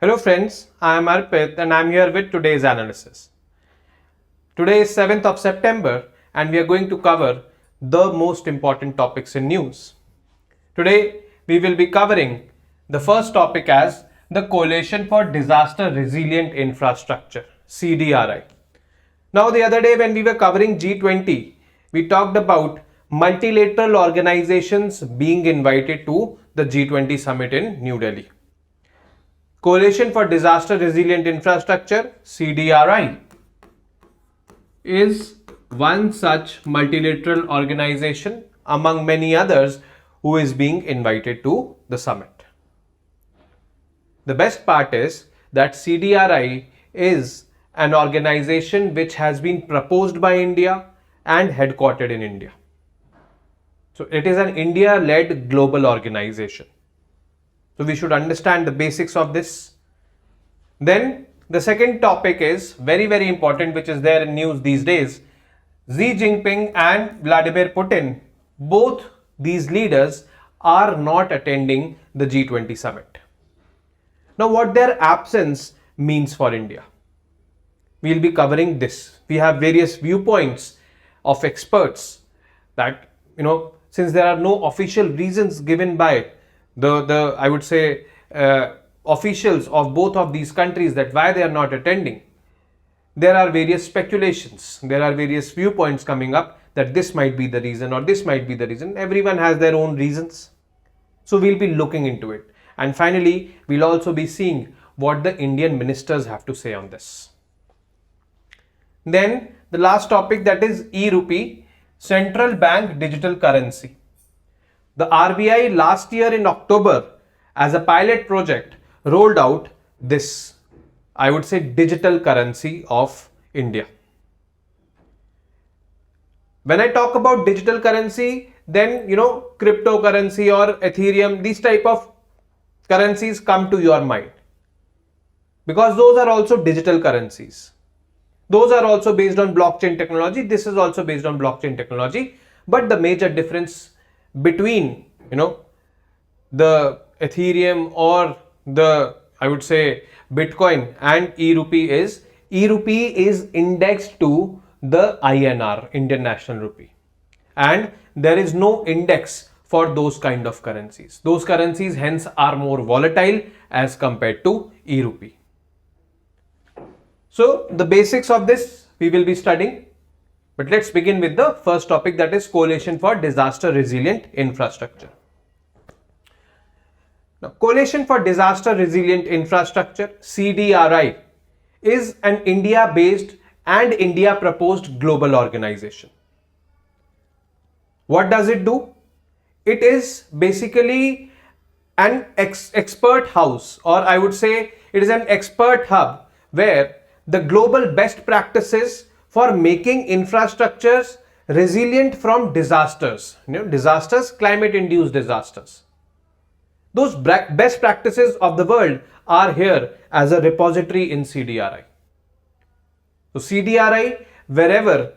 Hello friends, I am Arpit and I am here with today's analysis. Today is 7th of September and we are going to cover the most important topics in news. Today we will be covering the first topic as the Coalition for Disaster Resilient Infrastructure, CDRI. Now the other day when we were covering G20, we talked about multilateral organizations being invited to the G20 summit in New Delhi. Coalition for Disaster Resilient Infrastructure, CDRI, is one such multilateral organization among many others who is being invited to the summit. The best part is that CDRI is an organization which has been proposed by India and headquartered in India. So it is an India-led global organization. So we should understand the basics of this. Then the second topic is very important, which is there in news these days. Xi Jinping and Vladimir Putin, both these leaders are not attending the G20 summit. Now what their absence means for India, we'll be covering this. We have various viewpoints of experts that, since there are no official reasons given by the I would say officials of both of these countries that why they are not attending, there are various speculations, there are various viewpoints coming up that this might be the reason or this might be the reason. Everyone has their own reasons. So we'll be looking into it. And finally, we'll also be seeing what the Indian ministers have to say on this. Then the last topic, that is e-rupee, central bank digital currency. The RBI last year in October, as a pilot project, rolled out this, I would say, digital currency of India. When I talk about digital currency, then cryptocurrency or Ethereum, these type of currencies come to your mind, because those are also digital currencies. Those are also based on blockchain technology. This is also based on blockchain technology. But the major difference between the Ethereum or the, I would say, Bitcoin and e-rupee is indexed to the INR, Indian National Rupee, and there is no index for those kind of currencies. Those currencies hence are more volatile as compared to e-rupee. So the basics of this we will be studying. But let's begin with the first topic, that is Coalition for Disaster Resilient Infrastructure. Now, Coalition for Disaster Resilient Infrastructure, CDRI, is an India-based and India-proposed global organization. What does it do? It is basically an expert house, or I would say it is an expert hub where the global best practices for making infrastructures resilient from disasters, disasters, climate-induced disasters. Those best practices of the world are here as a repository in CDRI. So CDRI, wherever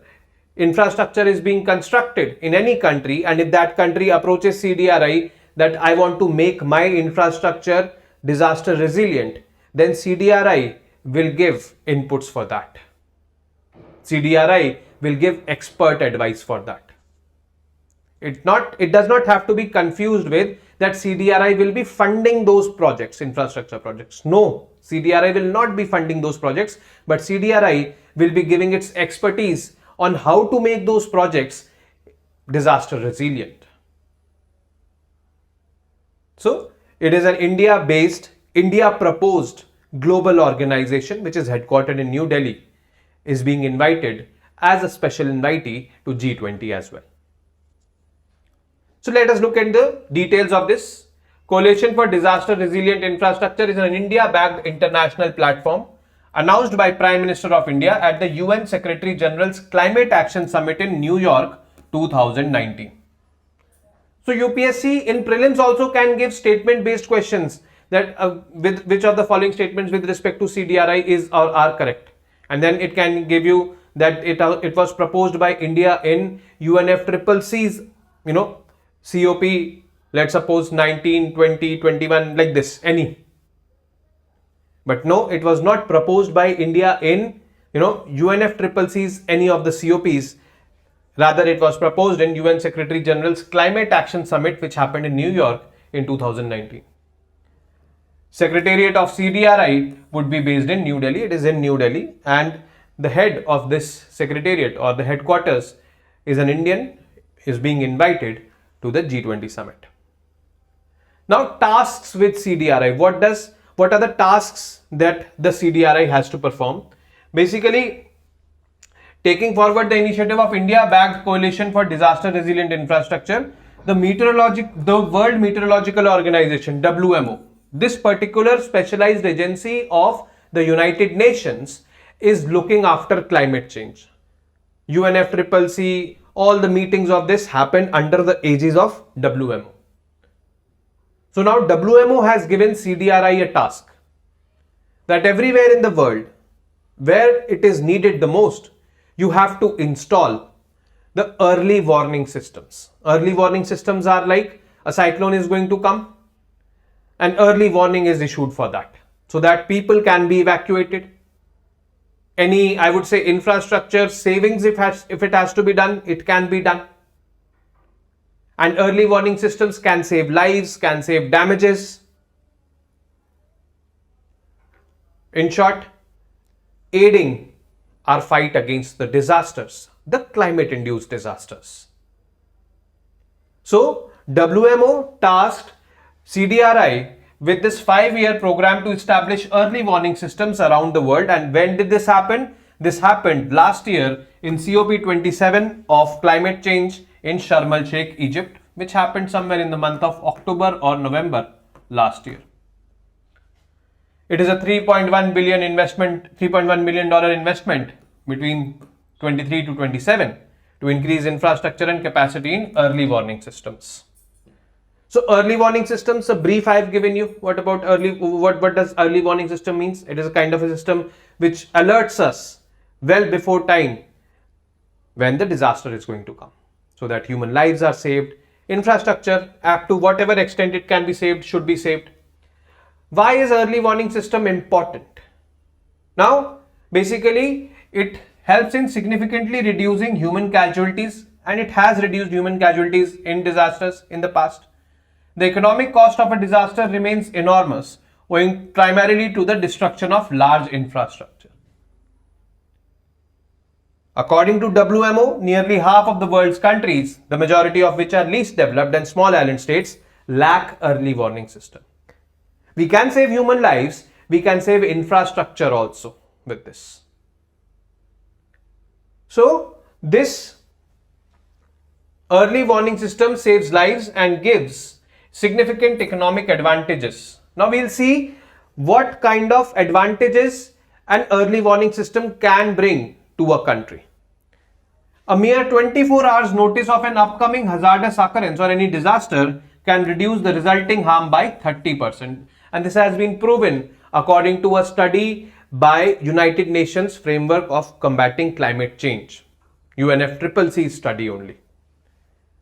infrastructure is being constructed in any country, and if that country approaches CDRI that I want to make my infrastructure disaster resilient, then CDRI will give inputs for that. CDRI will give expert advice for that. It does not have to be confused with that CDRI will be funding those projects, infrastructure projects. No, CDRI will not be funding those projects, but CDRI will be giving its expertise on how to make those projects disaster resilient. So it is an India-based, India-proposed global organization which is headquartered in New Delhi, is being invited as a special invitee to G20 as well. So let us look at the details of this. Coalition for Disaster Resilient Infrastructure is an India-backed international platform announced by Prime Minister of India at the UN Secretary General's Climate Action Summit in New York 2019. So UPSC in prelims also can give statement-based questions that with which of the following statements with respect to CDRI is or are correct, and then it can give you that it was proposed by India in UNFCCC's COP, let's suppose 19, 20, 21, like this, any. But no, it was not proposed by India in UNFCCC's any of the COPs. Rather, it was proposed in UN Secretary General's Climate Action Summit, which happened in New York in 2019. Secretariat of CDRI would be based in New Delhi. It is in New Delhi, and the head of this secretariat or the headquarters is an Indian, is being invited to the G20 summit. Now, tasks with CDRI. What are the tasks that the CDRI has to perform? Basically, taking forward the initiative of India-backed Coalition for Disaster Resilient Infrastructure, the World Meteorological Organization, WMO, this particular specialized agency of the United Nations is looking after climate change. UNFCCC, all the meetings of this happen under the aegis of WMO. So now WMO has given CDRI a task that everywhere in the world where it is needed the most, you have to install the early warning systems. Early warning systems are like a cyclone is going to come, and early warning is issued for that, so that people can be evacuated. Any, I would say, infrastructure savings, if it has to be done, it can be done. And early warning systems can save lives, can save damages. In short, aiding our fight against the disasters, the climate-induced disasters. So, WMO tasked CDRI with this 5-year program to establish early warning systems around the world. And when did this happen? This happened last year in COP27 of climate change in Sharm el-Sheikh, Egypt, which happened somewhere in the month of October or November last year. It is a $3.1 million investment between 23 to 27 to increase infrastructure and capacity in early warning systems. So early warning systems, a brief I have given you. What about what does early warning system means? It is a kind of a system which alerts us well before time when the disaster is going to come, so that human lives are saved, infrastructure up to whatever extent it can be saved should be saved. Why is early warning system important? Now, basically, it helps in significantly reducing human casualties, and it has reduced human casualties in disasters in the past. The economic cost of a disaster remains enormous, owing primarily to the destruction of large infrastructure. According to WMO, nearly half of the world's countries, the majority of which are least developed and small island states, lack early warning system. We can save human lives, we can save infrastructure also with this. So, this early warning system saves lives and gives significant economic advantages. Now, we'll see what kind of advantages an early warning system can bring to a country. A mere 24 hours notice of an upcoming hazardous occurrence or any disaster can reduce the resulting harm by 30%. And this has been proven according to a study by United Nations Framework of Combating Climate Change, UNFCCC study only.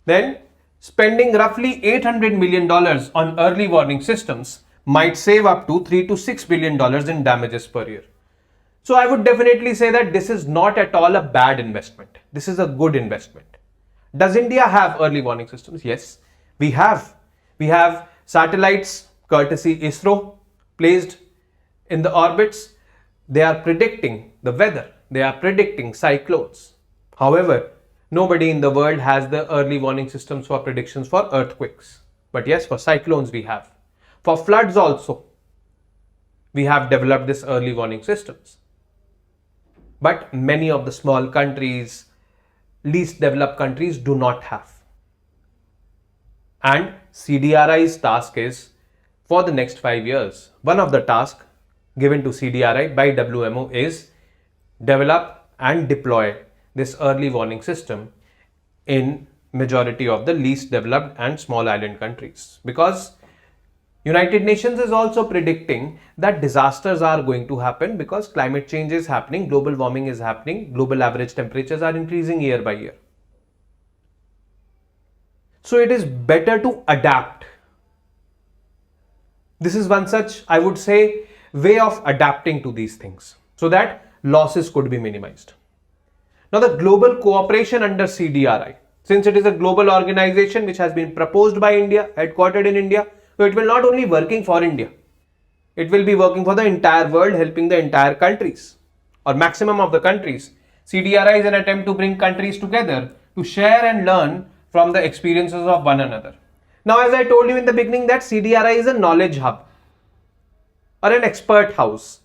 Then, spending roughly $800 million on early warning systems might save up to $3 to $6 billion in damages per year. So I would definitely say that this is not at all a bad investment. This is a good investment. Does India have early warning systems? Yes, we have. We have satellites courtesy ISRO placed in the orbits. They are predicting the weather. They are predicting cyclones. However, nobody in the world has the early warning systems for predictions for earthquakes. But yes, for cyclones we have. For floods also, we have developed this early warning systems. But many of the small countries, least developed countries do not have. And CDRI's task is, for the next 5 years, one of the tasks given to CDRI by WMO is develop and deploy this early warning system in majority of the least developed and small island countries, because United Nations is also predicting that disasters are going to happen because climate change is happening, global warming is happening, global average temperatures are increasing year by year. So it is better to adapt. This is one such, I would say, way of adapting to these things so that losses could be minimized. Now, the global cooperation under CDRI, since it is a global organization which has been proposed by India, headquartered in India, so it will not only working for India, it will be working for the entire world, helping the entire countries or maximum of the countries. CDRI is an attempt to bring countries together to share and learn from the experiences of one another. Now, as I told you in the beginning, that CDRI is a knowledge hub or an expert house.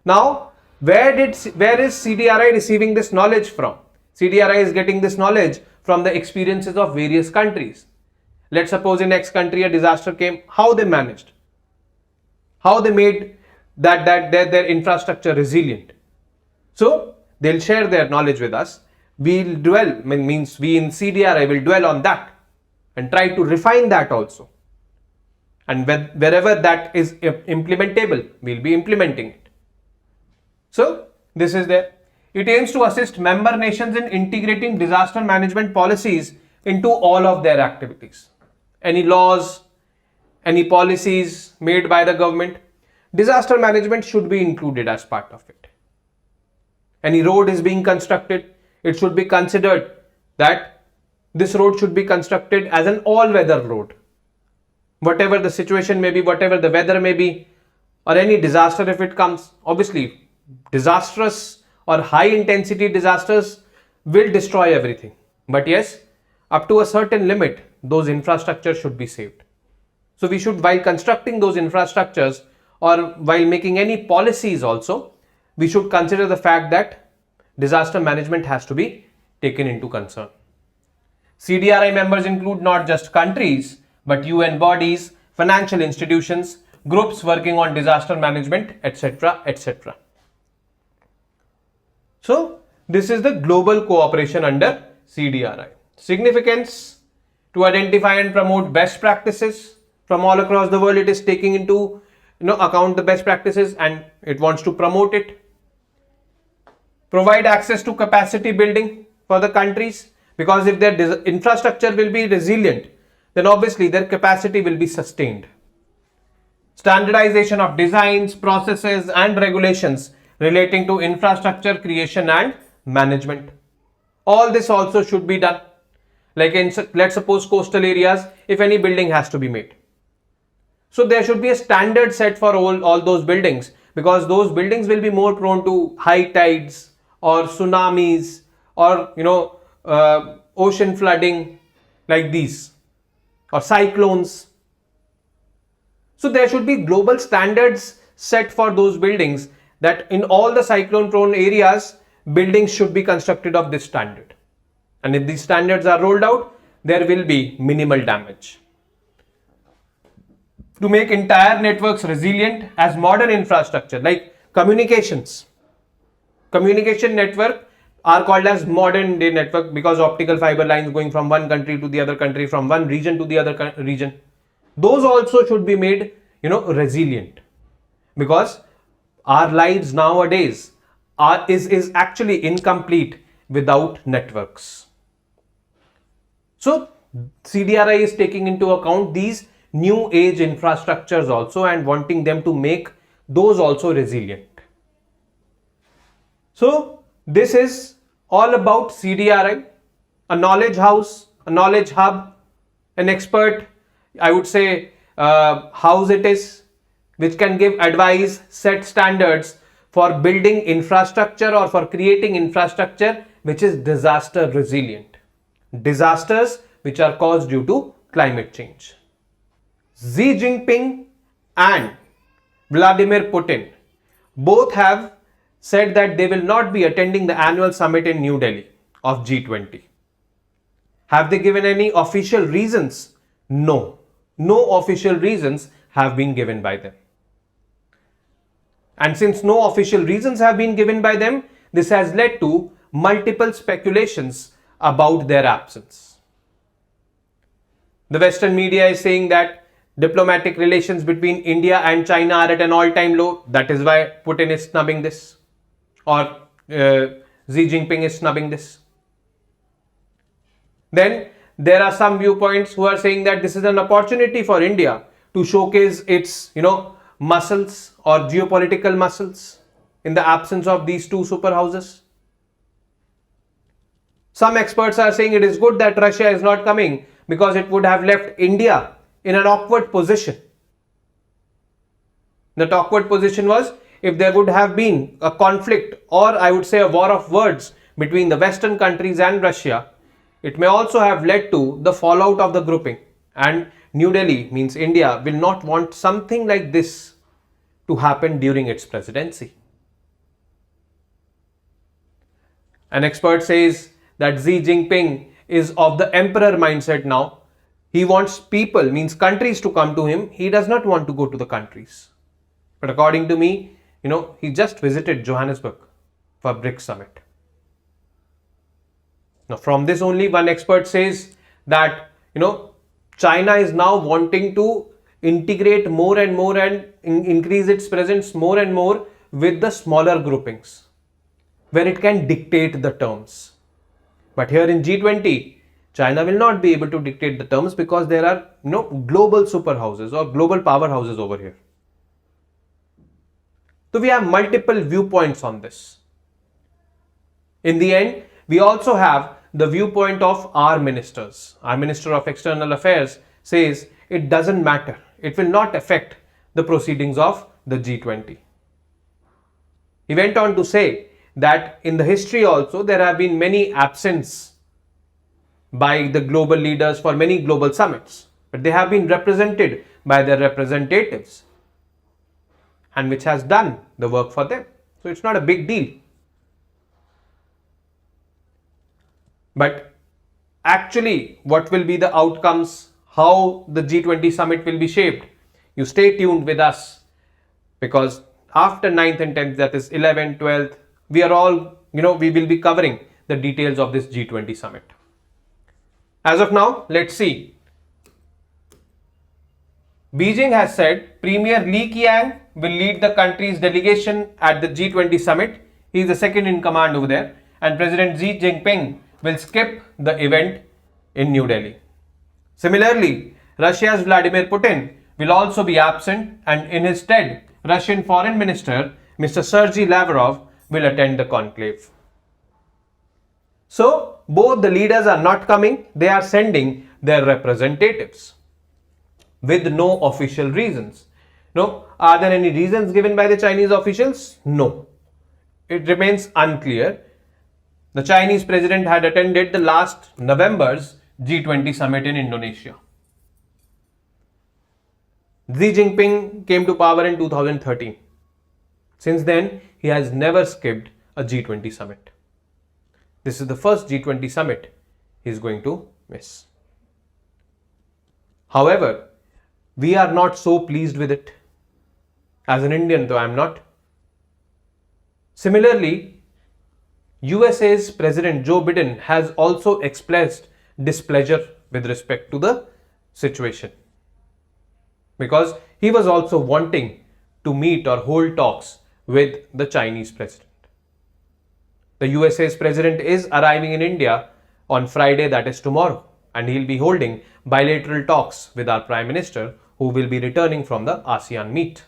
Now, where is CDRI receiving this knowledge from? CDRI is getting this knowledge from the experiences of various countries. Let's suppose in X country a disaster came, how they managed, how they made their infrastructure resilient. So they'll share their knowledge with us. We'll dwell, means we in CDRI will dwell on that and try to refine that also. And wherever that is implementable, we'll be implementing it. So this is there. It aims to assist member nations in integrating disaster management policies into all of their activities. Any laws, any policies made by the government, disaster management should be included as part of it. Any road is being constructed, it should be considered that this road should be constructed as an all-weather road. Whatever the situation may be, whatever the weather may be, or any disaster if it comes, obviously disastrous or high intensity disasters will destroy everything. But yes, up to a certain limit, those infrastructures should be saved. So we should, while constructing those infrastructures or while making any policies also, we should consider the fact that disaster management has to be taken into concern. CDRI members include not just countries, but UN bodies, financial institutions, groups working on disaster management, etc., etc. So this is the global cooperation under CDRI. Significance: to identify and promote best practices from all across the world. It is taking into account the best practices and it wants to promote it. Provide access to capacity building for the countries, because if their infrastructure will be resilient, then obviously their capacity will be sustained. Standardization of designs, processes and regulations relating to infrastructure creation and management. All this also should be done. Like in, let's suppose, coastal areas, if any building has to be made, so there should be a standard set for all those buildings, because those buildings will be more prone to high tides or tsunamis or ocean flooding like these, or cyclones. So there should be global standards set for those buildings, that in all the cyclone prone areas, buildings should be constructed of this standard. And if these standards are rolled out, there will be minimal damage. To make entire networks resilient as modern infrastructure, like communications. Communication network are called as modern day network because optical fiber lines going from one country to the other country, from one region to the other region. Those also should be made, resilient, because our lives nowadays is actually incomplete without networks. So CDRI is taking into account these new age infrastructures also and wanting them to make those also resilient. So this is all about CDRI, a knowledge house, a knowledge hub, an expert, I would say, house it is, which can give advice, set standards for building infrastructure or for creating infrastructure which is disaster resilient. Disasters which are caused due to climate change. Xi Jinping and Vladimir Putin both have said that they will not be attending the annual summit in New Delhi of G20. Have they given any official reasons? No. No official reasons have been given by them. And since no official reasons have been given by them, this has led to multiple speculations about their absence. The Western media is saying that diplomatic relations between India and China are at an all-time low. That is why Putin is snubbing this, or Xi Jinping is snubbing this. Then there are some viewpoints who are saying that this is an opportunity for India to showcase its, muscles or geopolitical muscles in the absence of these two superhouses? Some experts are saying it is good that Russia is not coming because it would have left India in an awkward position. That awkward position was if there would have been a conflict, or I would say a war of words between the Western countries and Russia, it may also have led to the fallout of the grouping. And New Delhi, means India, will not want something like this to happen during its presidency. An expert says that Xi Jinping is of the emperor mindset now. He wants people, means countries, to come to him. He does not want to go to the countries. But according to me, he just visited Johannesburg for BRICS summit. Now, from this only, one expert says that, China is now wanting to integrate more and more and increase its presence more and more with the smaller groupings, where it can dictate the terms. But here in G20, China will not be able to dictate the terms because there are, global superhouses or global powerhouses over here. So we have multiple viewpoints on this. In the end, we also have the viewpoint of our ministers. Our Minister of External Affairs says it doesn't matter. It will not affect the proceedings of the G20. He went on to say that in the history also there have been many absences by the global leaders for many global summits, but they have been represented by their representatives, and which has done the work for them. So it's not a big deal. But actually, what will be the outcomes, how the G20 summit will be shaped, you stay tuned with us, because after 9th and 10th, that is 11th, 12th, we are all, we will be covering the details of this G20 summit. As of now, let's see. Beijing has said Premier Li Qiang will lead the country's delegation at the G20 summit. He is the second in command over there. And President Xi Jinping will skip the event in New Delhi. Similarly, Russia's Vladimir Putin will also be absent, and in his stead, Russian Foreign Minister Mr. Sergei Lavrov will attend the conclave. So, both the leaders are not coming, they are sending their representatives with no official reasons. No, are there any reasons given by the Chinese officials? No. It remains unclear. The Chinese president had attended the last November's G20 summit in Indonesia. Xi Jinping came to power in 2013. Since then, he has never skipped a G20 summit. This is the first G20 summit he is going to miss. However, we are not so pleased with it. As an Indian, though I am not. Similarly, USA's President Joe Biden has also expressed displeasure with respect to the situation, because he was also wanting to meet or hold talks with the Chinese president. The USA's president is arriving in India on Friday, that is tomorrow, and he'll be holding bilateral talks with our Prime Minister, who will be returning from the ASEAN meet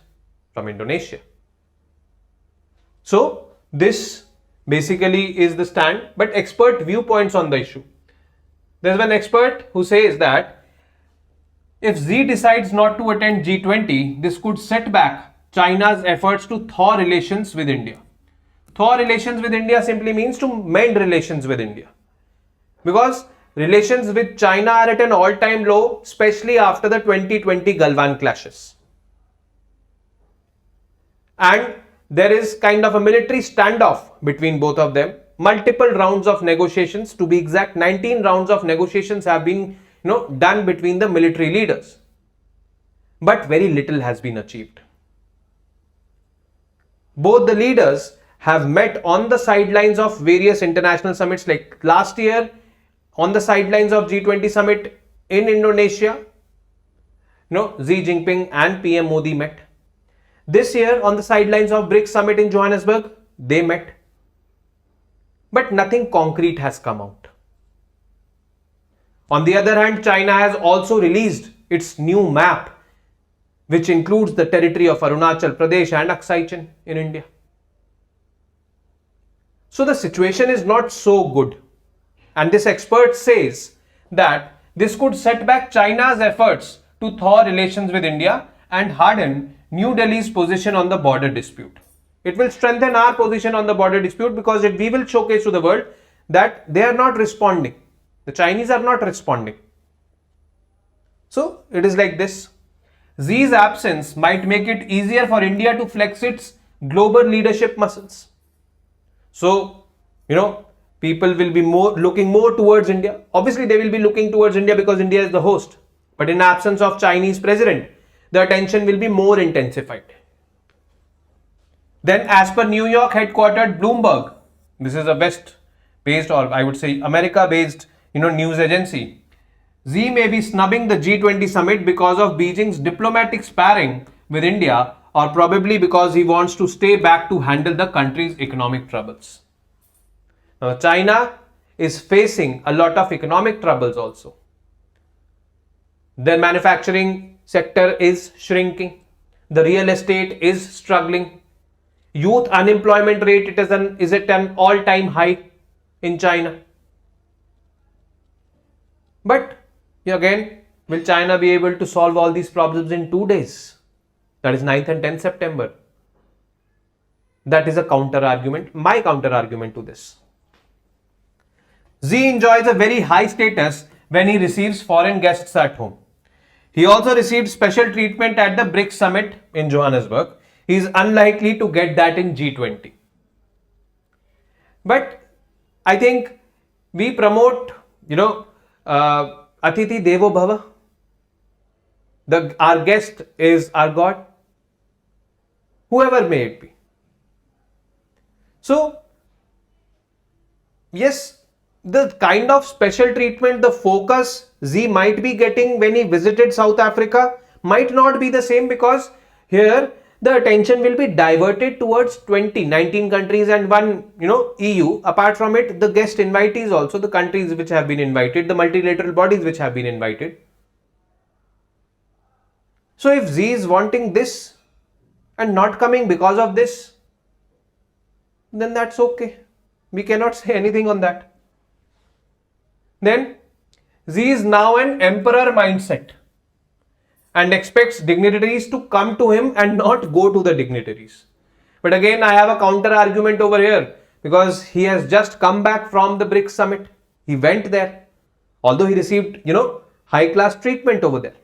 from Indonesia. So this basically is the stand, but expert viewpoints on the issue. There's one expert who says that if Xi decides not to attend G20, this could set back China's efforts to thaw relations with India. Thaw relations with India simply means to mend relations with India, because relations with China are at an all-time low, especially after the 2020 Galwan clashes. And there is kind of a military standoff between both of them. Multiple rounds of negotiations, to be exact, 19 rounds of negotiations have been done between the military leaders. But very little has been achieved. Both the leaders have met on the sidelines of various international summits, like last year on the sidelines of G20 summit in Indonesia. Xi Jinping and PM Modi met. This year on the sidelines of BRICS summit in Johannesburg, they met. But nothing concrete has come out. On the other hand, China has also released its new map, which includes the territory of Arunachal Pradesh and Aksai Chin in India. So the situation is not so good. And this expert says that this could set back China's efforts to thaw relations with India and harden New Delhi's position on the border dispute. It will strengthen our position on the border dispute because we will showcase to the world that they are not responding. The Chinese are not responding. So it is like this. Xi's absence might make it easier for India to flex its global leadership muscles. So, people will be looking more towards India. Obviously, they will be looking towards India because India is the host. But in absence of Chinese president, the attention will be more intensified. Then, as per New York headquartered Bloomberg, this is a West-based, or I would say America-based, news agency, Xi may be snubbing the G20 summit because of Beijing's diplomatic sparring with India, or probably because he wants to stay back to handle the country's economic troubles. Now, China is facing a lot of economic troubles also. Their manufacturing sector is shrinking. The real estate is struggling. Youth unemployment rate is at an all-time high in China. But again, will China be able to solve all these problems in 2 days? That is 9th and 10th September. That is a counter-argument, my counter-argument to this. Xi enjoys a very high status when he receives foreign guests at home. He also received special treatment at the BRICS summit in Johannesburg. He is unlikely to get that in G20. But I think we promote, Atithi Devo Bhava. Our guest is our God, whoever may it be. So, yes, the kind of special treatment, the focus Xi might be getting when he visited South Africa might not be the same, because here the attention will be diverted towards 19 countries and one, EU. Apart from it, the guest invitees also, the countries which have been invited, the multilateral bodies which have been invited. So if Xi is wanting this and not coming because of this, then that's okay. We cannot say anything on that. Then Xi is now an emperor mindset and expects dignitaries to come to him and not go to the dignitaries. But again, I have a counter argument over here, because he has just come back from the BRICS summit. He went there, although he received, high class treatment over there,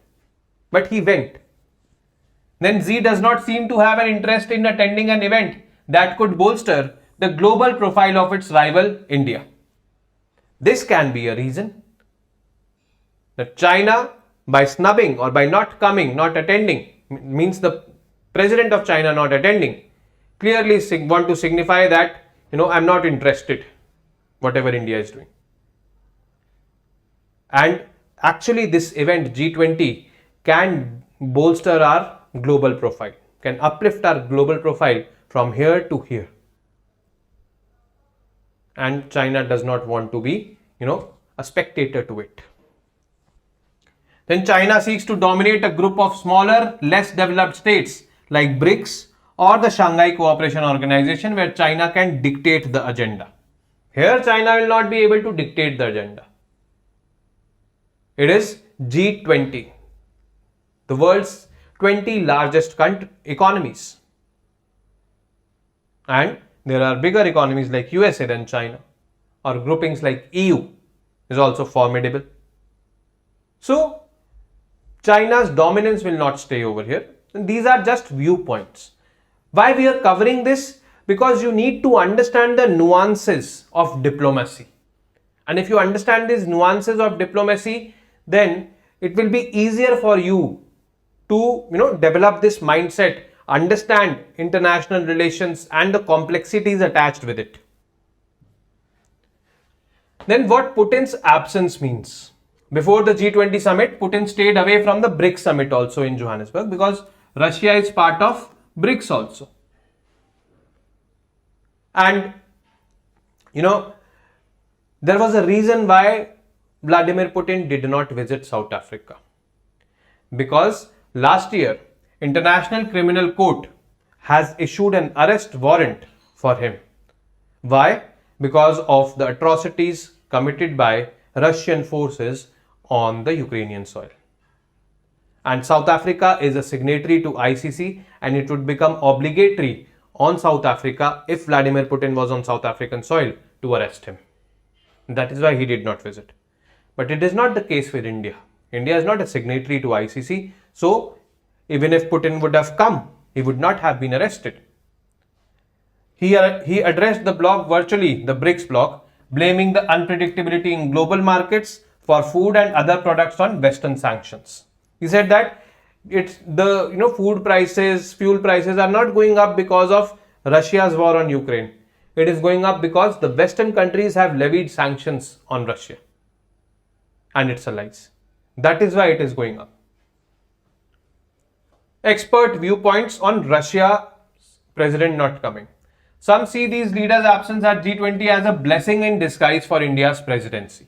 but he went. Then Xi does not seem to have an interest in attending an event that could bolster the global profile of its rival India. This can be a reason that China, by snubbing or by not coming, not attending, means the president of China not attending, clearly want to signify that, I'm not interested whatever India is doing. And actually this event G20 can bolster our global profile, can uplift our global profile from here to here. And China does not want to be, a spectator to it. Then China seeks to dominate a group of smaller, less developed states like BRICS or the Shanghai Cooperation Organization, where China can dictate the agenda. Here China will not be able to dictate the agenda. It is G20, the world's 20 largest economies. And there are bigger economies like USA than China, or groupings like EU is also formidable. So China's dominance will not stay over here. And these are just viewpoints. Why we are covering this? Because you need to understand the nuances of diplomacy. And if you understand these nuances of diplomacy, then it will be easier for you to, develop this mindset, understand international relations and the complexities attached with it. Then what Putin's absence means. Before the G20 summit, Putin stayed away from the BRICS summit also in Johannesburg, because Russia is part of BRICS also. And, there was a reason why Vladimir Putin did not visit South Africa. Because last year, International Criminal Court has issued an arrest warrant for him. Why? Because of the atrocities committed by Russian forces on the Ukrainian soil. And South Africa is a signatory to ICC, and it would become obligatory on South Africa if Vladimir Putin was on South African soil to arrest him. That is why he did not visit. But it is not the case with India. India is not a signatory to ICC, so even if Putin would have come, he would not have been arrested. He addressed the bloc virtually, the BRICS bloc, blaming the unpredictability in global markets for food and other products on Western sanctions. He said that it's the food prices, fuel prices are not going up because of Russia's war on Ukraine. It is going up because the Western countries have levied sanctions on Russia. And its allies. That is why it is going up. Expert viewpoints on Russia president not coming. Some see these leaders' absence at G20 as a blessing in disguise for India's presidency.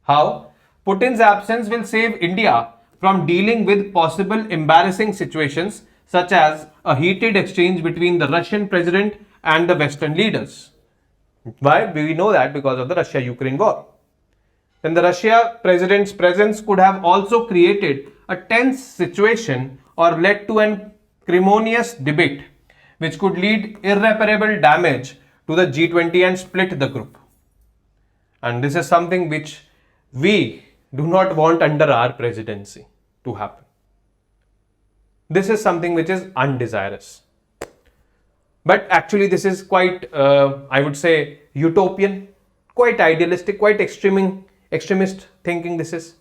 How? Putin's absence will save India from dealing with possible embarrassing situations such as a heated exchange between the Russian president and the Western leaders. Why? We know that because of the Russia-Ukraine war. Then the Russia president's presence could have also created a tense situation or led to an acrimonious debate, which could lead irreparable damage to the G20 and split the group. And this is something which we do not want under our presidency to happen. This is something which is undesirous. But actually this is quite, I would say, utopian, quite idealistic, quite extremist thinking this is.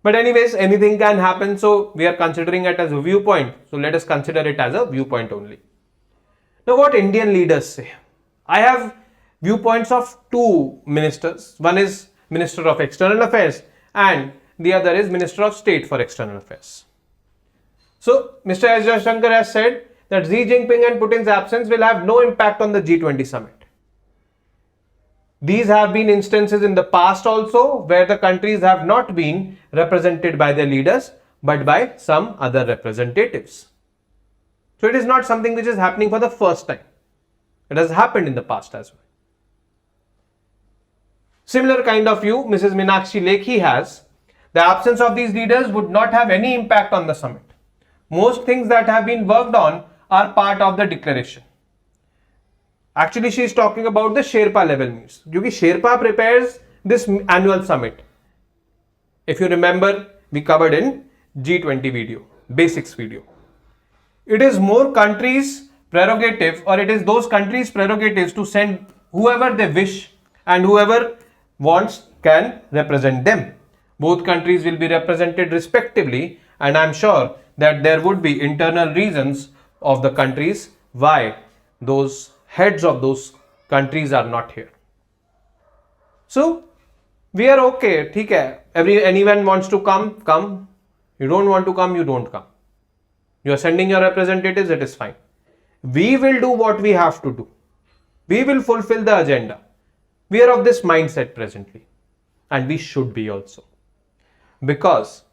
But anyways, anything can happen, so we are considering it as a viewpoint. So let us consider it as a viewpoint only. Now what Indian leaders say? I have viewpoints of two ministers. One is Minister of External Affairs and the other is Minister of State for External Affairs. So Mr. S. Jaishankar has said that Xi Jinping and Putin's absence will have no impact on the G20 summit. These have been instances in the past also where the countries have not been represented by their leaders but by some other representatives. So it is not something which is happening for the first time. It has happened in the past as well. Similar kind of view Mrs. Meenakshi Lekhi has. The absence of these leaders would not have any impact on the summit. Most things that have been worked on are part of the declaration. Actually, she is talking about the Sherpa level meets. Because Sherpa prepares this annual summit. If you remember, we covered in G20 video, basics video. It is more countries' prerogative, or it is those countries' prerogatives to send whoever they wish, and whoever wants can represent them. Both countries will be represented respectively, and I am sure that there would be internal reasons of the countries why those heads of those countries are not here. So we are okay. ठीक है. Anyone wants to come, come. You don't want to come, you don't come. You are sending your representatives, it is fine. We will do what we have to do. We will fulfill the agenda. We are of this mindset presently, and we should be also, because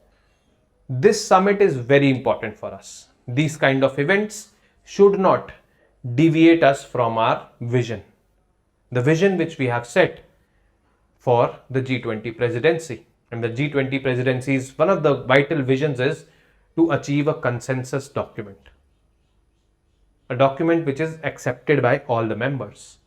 this summit is very important for us. These kind of events should not deviate us from our vision, the vision which we have set for the G20 presidency. And the G20 presidency's one of the vital visions is to achieve a consensus document, a document which is accepted by all the members.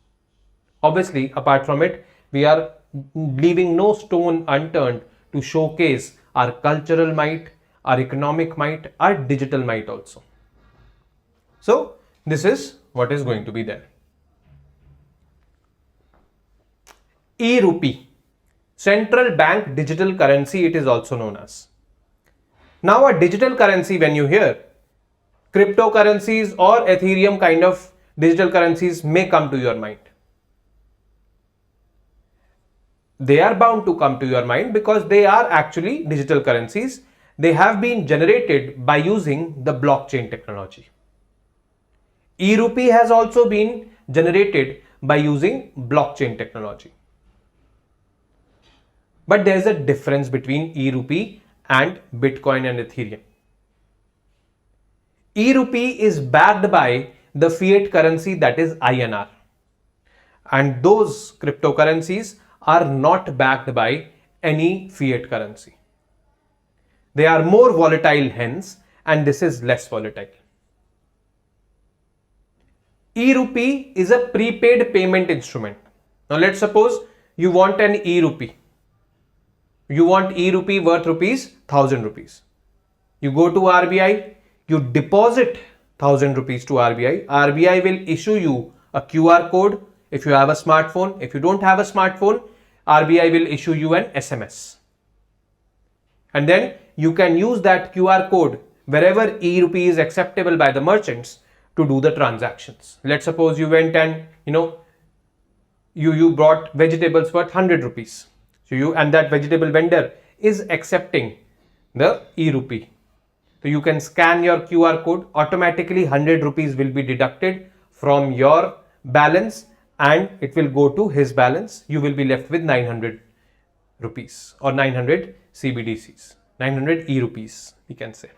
Obviously, apart from it, we are leaving no stone unturned to showcase our cultural might, our economic might, our digital might also. So this is what is going to be there. E-rupee, central bank digital currency, it is also known as. Now a digital currency, when you hear, cryptocurrencies or Ethereum kind of digital currencies may come to your mind. They are bound to come to your mind because they are actually digital currencies. They have been generated by using the blockchain technology. E-rupee has also been generated by using blockchain technology. But there is a difference between e-rupee and Bitcoin and Ethereum. e-rupee is backed by the fiat currency, that is INR. And those cryptocurrencies are not backed by any fiat currency. They are more volatile hence, and this is less volatile. E-rupee is a prepaid payment instrument. Now let's suppose you want an e-rupee. You want e-rupee worth rupees 1000 rupees. You go to RBI, you deposit 1000 rupees to RBI. RBI will issue you a QR code if you have a smartphone. If you don't have a smartphone, RBI will issue you an SMS. And then you can use that QR code wherever e-rupee is acceptable by the merchants to do the transactions. Let's suppose you went and you brought vegetables worth 100 rupees. So and that vegetable vendor is accepting the e-rupee. So you can scan your QR code, automatically 100 rupees will be deducted from your balance and it will go to his balance. You will be left with 900 rupees or 900 CBDCs, 900 e-rupees we can say.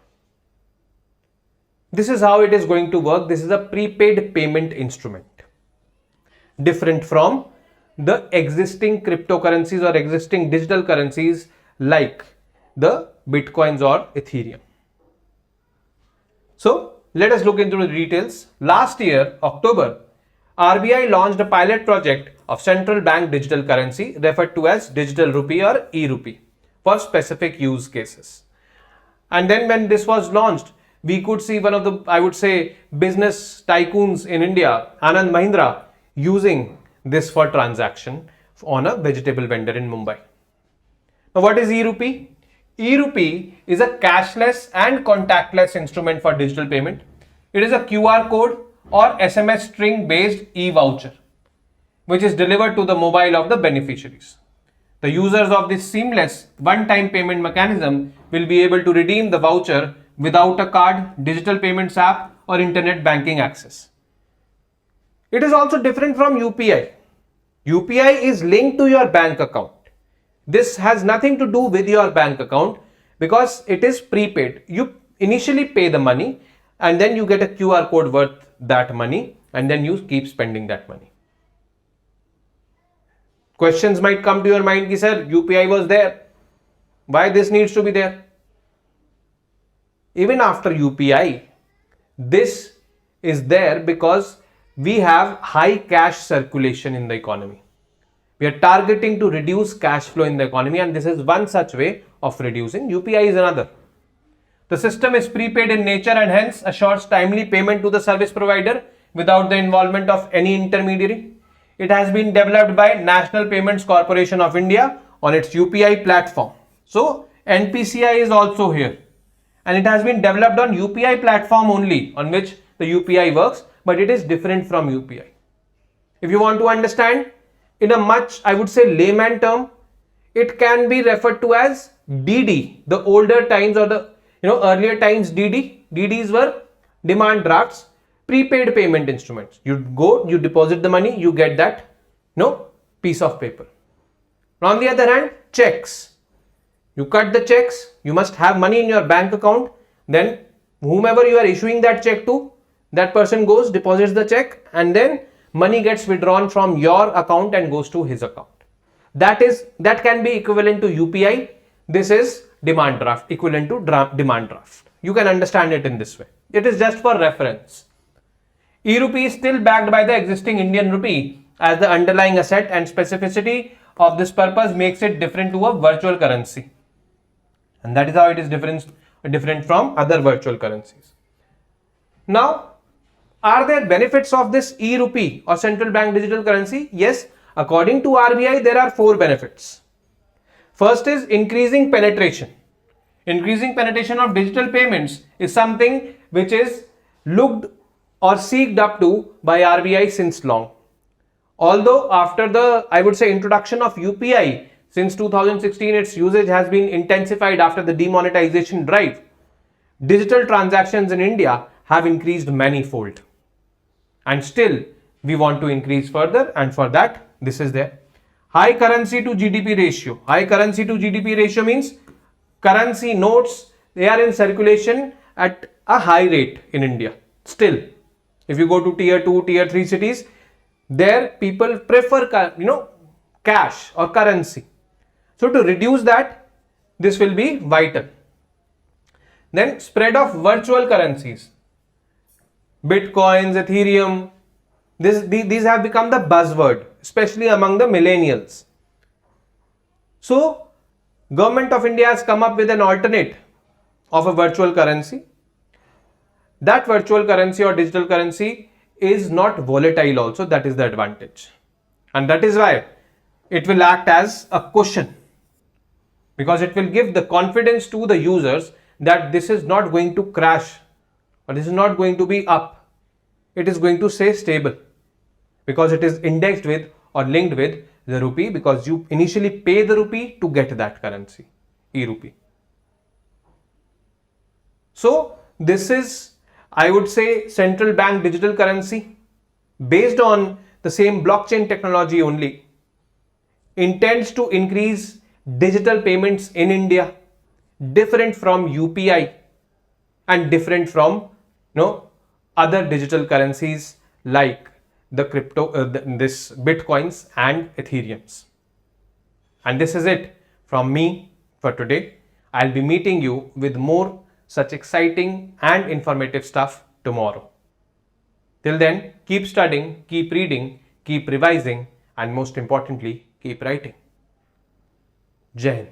This is how it is going to work. This is a prepaid payment instrument, different from the existing cryptocurrencies or existing digital currencies like the Bitcoins or Ethereum. So let us look into the details. Last year, October, RBI launched a pilot project of central bank digital currency referred to as digital rupee or e-rupee for specific use cases. And then when this was launched, we could see one of the, I would say, business tycoons in India, Anand Mahindra, using this for transaction on a vegetable vendor in Mumbai. Now what is e-rupee? E-rupee is a cashless and contactless instrument for digital payment. It is a QR code or SMS string based e-voucher which is delivered to the mobile of the beneficiaries. The users of this seamless one-time payment mechanism will be able to redeem the voucher without a card, digital payments app or internet banking access. It is also different from UPI. UPI is linked to your bank account. This has nothing to do with your bank account because it is prepaid. You initially pay the money and then you get a QR code worth that money and then you keep spending that money. Questions might come to your mind, ki, sir, UPI was there. Why this needs to be there? Even after UPI, this is there because we have high cash circulation in the economy. We are targeting to reduce cash flow in the economy, and this is one such way of reducing. UPI is another. The system is prepaid in nature and hence assures timely payment to the service provider without the involvement of any intermediary. It has been developed by National Payments Corporation of India on its UPI platform. So NPCI is also here. And it has been developed on UPI platform only on which the UPI works, but it is different from UPI. If you want to understand in a much, I would say, layman term, it can be referred to as DD. The older times or the earlier times DD. DDs were demand drafts, prepaid payment instruments. You go, you deposit the money, you get that piece of paper. On the other hand, checks. You cut the checks, you must have money in your bank account, then whomever you are issuing that check to, that person goes, deposits the check, and then money gets withdrawn from your account and goes to his account. That can be equivalent to UPI. This is demand draft, equivalent to demand draft. You can understand it in this way. It is just for reference. E-rupee is still backed by the existing Indian rupee as the underlying asset, and specificity of this purpose makes it different to a virtual currency. And that is how it is different from other virtual currencies. Now, are there benefits of this e-rupee or central bank digital currency? Yes, according to RBI, there are 4 benefits. First is increasing penetration. Increasing penetration of digital payments is something which is looked or seeked up to by RBI since long. Although after the, I would say, introduction of UPI, since 2016, its usage has been intensified after the demonetization drive. Digital transactions in India have increased manifold. And still, we want to increase further, and for that, this is there. High currency to GDP ratio. High currency to GDP ratio means currency notes, they are in circulation at a high rate in India. Still, if you go to tier 2, tier 3 cities, there people prefer cash or currency. So to reduce that, this will be vital. Then spread of virtual currencies, Bitcoins, Ethereum, these have become the buzzword, especially among the millennials. So Government of India has come up with an alternate of a virtual currency. That virtual currency or digital currency is not volatile also, that is the advantage. And that is why it will act as a cushion, because it will give the confidence to the users that this is not going to crash or this is not going to be up. It is going to stay stable because it is indexed with or linked with the rupee, because you initially pay the rupee to get that currency, e-rupee. So this is, I would say, central bank digital currency based on the same blockchain technology only, intends to increase digital payments in India, different from UPI and different from other digital currencies like the crypto, this Bitcoins and Ethereums. And this is it from me for today. I'll be meeting you with more such exciting and informative stuff tomorrow. Till then, keep studying, keep reading, keep revising, and most importantly, keep writing. Jai Hind.